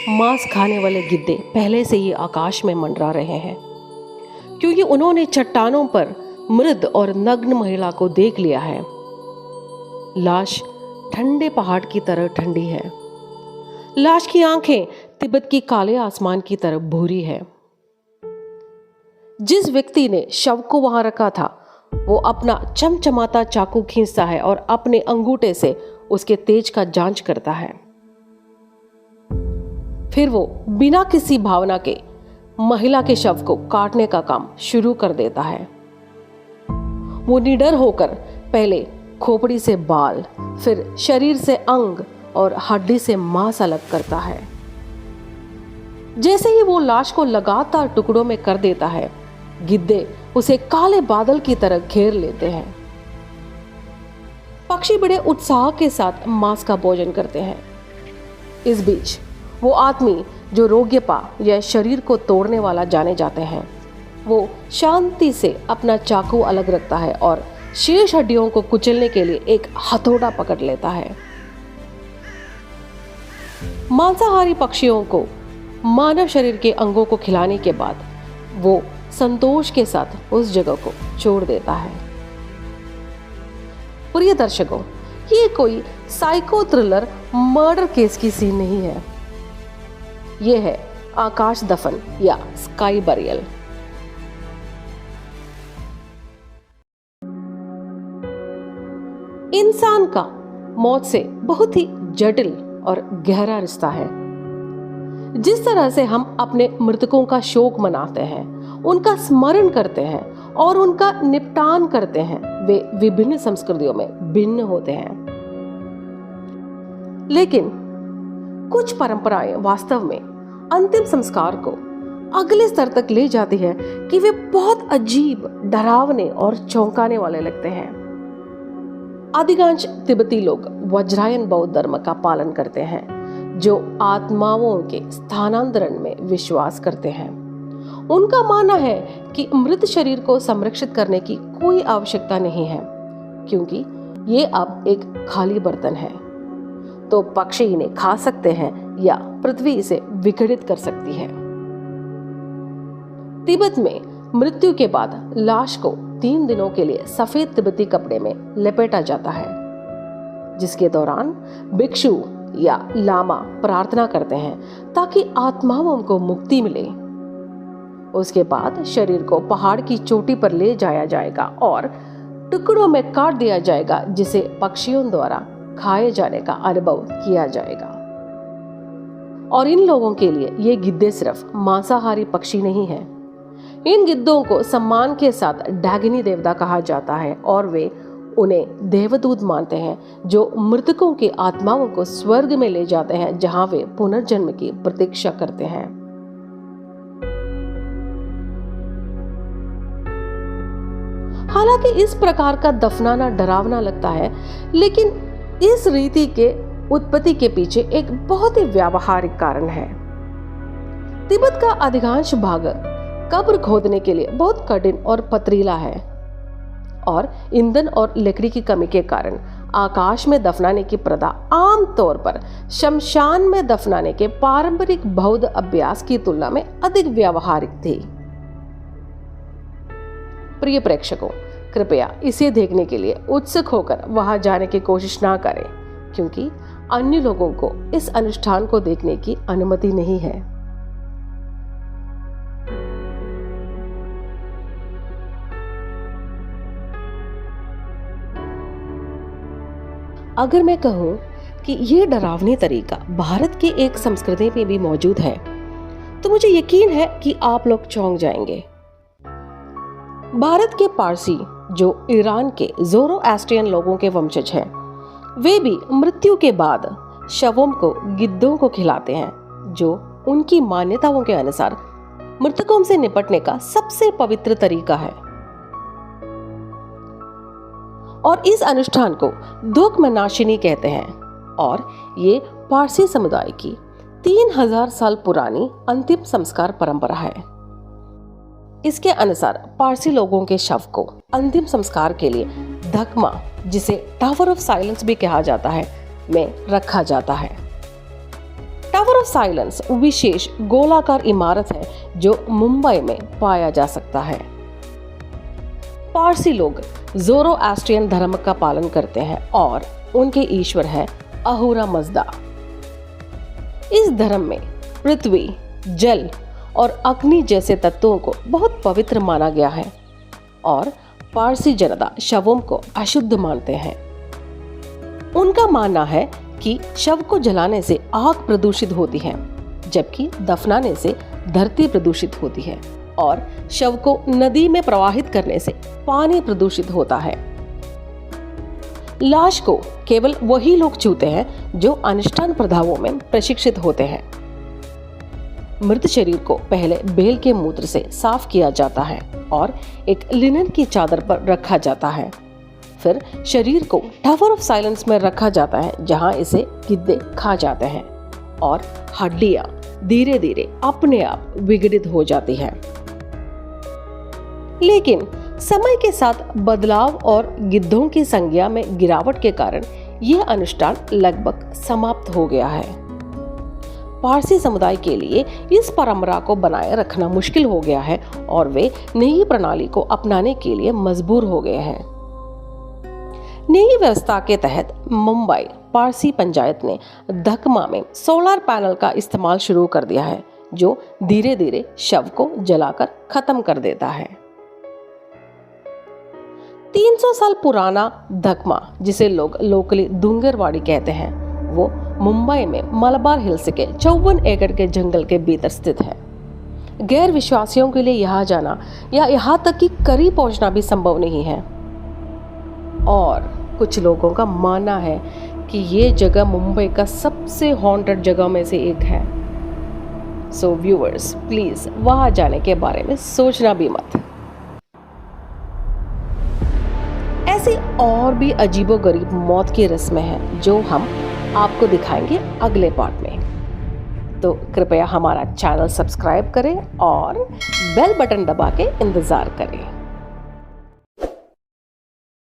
मांस खाने वाले गिद्धे पहले से ही आकाश में मंडरा रहे हैं, क्योंकि उन्होंने चट्टानों पर मृत और नग्न महिला को देख लिया है। लाश ठंडे पहाड़ की तरह ठंडी है। लाश की आंखें तिब्बत की काले आसमान की तरफ भूरी है। जिस व्यक्ति ने शव को वहां रखा था वो अपना चमचमाता चाकू खींचता है और अपने अंगूठे से उसके तेज का जांच करता है। फिर वो बिना किसी भावना के महिला के शव को काटने का काम शुरू कर देता है। वो निडर होकर पहले खोपड़ी से बाल, फिर शरीर से अंग और हड्डी से मांस अलग करता है। जैसे ही वो लाश को लगातार टुकड़ों में कर देता है, गिद्धे उसे काले बादल की तरह घेर लेते हैं। पक्षी बड़े उत्साह के साथ मांस का भोजन करते हैं। इस बीच वो आदमी जो रोग्यपा या शरीर को तोड़ने वाला जाने जाते हैं, वो शांति से अपना चाकू अलग रखता है और शेष हड्डियों को कुचलने के लिए एक हथौड़ा पकड़ लेता है। मांसाहारी पक्षियों को मानव शरीर के अंगों को खिलाने के बाद वो संतोष के साथ उस जगह को छोड़ देता है। प्रिय दर्शकों, ये कोई साइको थ्रिलर मर्डर केस की सीन नहीं है। ये है आकाश दफन या स्काई बरियल। इंसान का मौत से बहुत ही जटिल और गहरा रिश्ता है। जिस तरह से हम अपने मृतकों का शोक मनाते हैं, उनका स्मरण करते हैं और उनका निपटान करते हैं, वे विभिन्न संस्कृतियों में भिन्न होते हैं। लेकिन कुछ परंपराएं वास्तव में अंतिम संस्कार को अगले स्तर तक ले जाती है कि वे बहुत अजीब, डरावने और चौंकाने वाले लगते हैं। अधिकांश तिब्बती लोग वज्रायन बौद्ध धर्म का पालन करते हैं, जो आत्माओं के स्थानांतरण में विश्वास करते हैं। उनका मानना है कि मृत शरीर को संरक्षित करने की कोई आवश्यकता नहीं है, क्योंकि ये अब एक खाली बर्तन है, तो पक्षी इन्हें खा सकते हैं या पृथ्वी इसे विघटित कर सकती है। तिब्बत में मृत्यु के बाद लाश को 3 दिनों के लिए सफेद तिब्बती कपड़े में लपेटा जाता है, जिसके दौरान भिक्षु या लामा प्रार्थना करते हैं ताकि आत्माओं को मुक्ति मिले। उसके बाद शरीर को पहाड़ की चोटी पर ले जाया जाएगा और टुकड़ों में काट दिया जाएगा, जिसे पक्षियों द्वारा खाए जाने का अनुभव किया जाएगा। और इन लोगों के लिए ये गिद्धे सिर्फ मांसाहारी पक्षी नहीं हैं। इन गिद्धों को सम्मान के साथ डागिनी देवता कहा जाता है और वे उन्हें देवदूत मानते हैं, जो मृतकों की आत्माओं को स्वर्ग में ले जाते हैं, जहां वे पुनर्जन्म की प्रतीक्षा करते हैं। हालांकि इस प्रकार का दफनाना डरावना लगता है, लेकिन इस रीति के उत्पत्ति के पीछे एक बहुत ही व्यावहारिक कारण है। तिब्बत का अधिकांश भाग कब्र खोदने के लिए बहुत कठिन और पथरीला है, और ईंधन और लकड़ी की कमी के कारण आकाश में दफनाने की प्रथा आमतौर पर शमशान में दफनाने के पारंपरिक बौद्ध अभ्यास की तुलना में अधिक व्यावहारिक थी। प्रिय प्रेक्षकों, कृपया इसे देखने के लिए उत्सुक होकर वहां जाने की कोशिश ना करें, क्योंकि अन्य लोगों को इस अनुष्ठान को देखने की अनुमति नहीं है। अगर मैं कहूं कि यह डरावनी तरीका भारत की एक संस्कृति में भी मौजूद है, तो मुझे यकीन है कि आप लोग चौंक जाएंगे। भारत के पारसी, जो ईरान के ज़ोरोएस्ट्रियन लोगों के वंशज हैं, वे भी मृत्यु के बाद शवों को गिद्धों को खिलाते हैं, जो उनकी मान्यताओं के अनुसार मृतकों से निपटने का सबसे पवित्र तरीका है। और इस अनुष्ठान को दुखमनाशिनी कहते हैं, और ये पारसी समुदाय की 3000 साल पुरानी अंतिम संस्कार परंपरा है। इसके अनुसार पारसी लोगों के शव को अंतिम संस्कार के लिए धकमा, जिसे टावर ऑफ साइलेंस भी कहा जाता है, में रखा जाता है। टावर ऑफ ऑफ साइलेंस विशेष गोलाकार इमारत है जो मुंबई में पाया जा सकता है। पारसी लोग ज़ोरोएस्ट्रियन धर्म का पालन करते हैं और उनके ईश्वर है अहुरा मज़दा। इस धर्म में पृथ्वी, जल और अग्नि जैसे तत्वों को बहुत पवित्र माना गया है और पारसी जनता शवों को अशुद्ध मानते हैं। उनका मानना है कि शव को जलाने से आग प्रदूषित होती है, जबकि दफनाने से धरती प्रदूषित होती है और शव को नदी में प्रवाहित करने से पानी प्रदूषित होता है। लाश को केवल वही लोग छूते हैं जो अनुष्ठान प्रथाओं में प्रशिक्षित होते हैं। मृत शरीर को पहले बैल के मूत्र से साफ किया जाता है और एक लिनन की चादर पर रखा जाता है। फिर शरीर को टावर ऑफ साइलेंस में रखा जाता है, जहां इसे गिद्धे खा जाते हैं और हड्डियां धीरे धीरे अपने आप विघटित हो जाती हैं। लेकिन समय के साथ बदलाव और गिद्धों की संख्या में गिरावट के कारण यह अनुष्ठान लगभग समाप्त हो गया है। पारसी समुदाय के लिए इस परंपरा को बनाए रखना मुश्किल हो गया है और वे नई प्रणाली को अपनाने के लिए मजबूर हो गए हैं। नई व्यवस्था के तहत मुंबई पारसी पंचायत ने धकमा में सोलर पैनल का इस्तेमाल शुरू कर दिया है, जो धीरे धीरे शव को जलाकर खत्म कर देता है। 300 साल पुराना धकमा, जिसे लोग लोकली दुंगरवाड़ी कहते हैं, वो मुंबई में मलबार हिल्स के 54 एकड़ के जंगल के भीतर स्थित है। गैर विश्वासियों के लिए यहाँ जाना या यहाँ तक कि करीब पहुँचना भी संभव नहीं है और कुछ लोगों का मानना है कि ये जगह मुंबई का सबसे हॉन्टेड जगह में से एक है। सो व्यूअर्स, प्लीज वहां जाने के बारे में सोचना भी मत। ऐसी और भी अजीबोगरीब मौत की रस्में हैं जो हम आपको दिखाएंगे अगले पार्ट में। तो कृपया हमारा चैनल सब्सक्राइब करें और बेल बटन दबा के इंतजार करें।